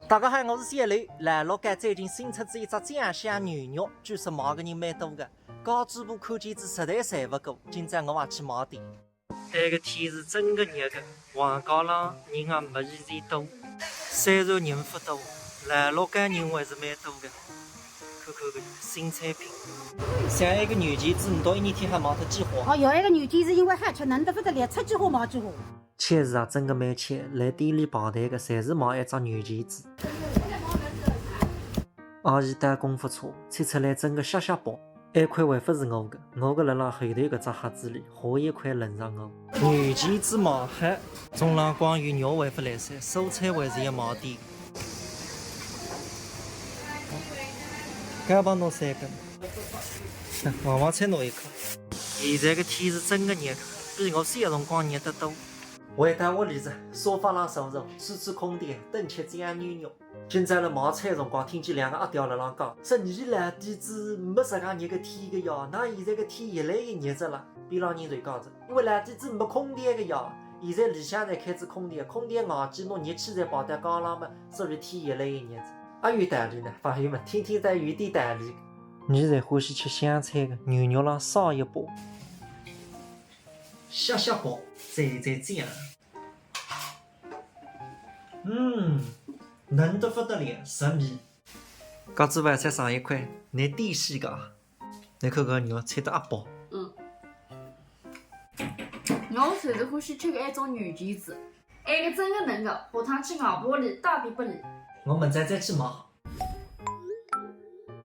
大家好，我是小刘。来了解最近新出的一只酱香牛肉，据说买的人蛮多的，高质补看见子实在赚不够，今朝我也去买点。这个天是真的热的，黄高浪人也没以前多，虽然人不多，来了解人还是蛮多的。看看个新产品，像一个牛腱子，你到一天还没得几花。哦，要一个牛腱子，因为海吃能得不得了，吃几花毛几花。吃是啊，真的蛮吃。来店里排队的，侪是买一只牛腱子。阿姨打功夫错，切出来真的下下饱。一块还不是我的，我的辣辣后头搿只盒子里，下一块轮上我。牛腱子盲盒，中浪光有肉还不来噻，蔬菜还是要买点。干帮侬3根，黄黄菜拿1颗。现在个天是真的热的，比我小辰光热得多。回到屋里子，沙发上坐坐，吹吹空调，等吃酱牛肉。今朝辣买菜辰光，听见两个阿刁辣浪讲，说你两弟子没这样热个天个呀，那现在个天越来越热着了。边浪人就讲着，因为两弟子没空调个呀，现在里向才开着空调，空调硬件侬热气才跑到高浪嘛，所以天越来越热着。也有道理呢，朋友们，听听才有点道理。你才欢喜吃香菜的，牛肉浪烧一把，下下饱，再酱。嫩得不得了，入味。搿只饭菜上一块，拿点西个，你看搿肉切得阿薄。我最是欢喜吃的一种牛腱子，那个真的嫩的，下趟去硬巴里，大便不离。我明朝再去买。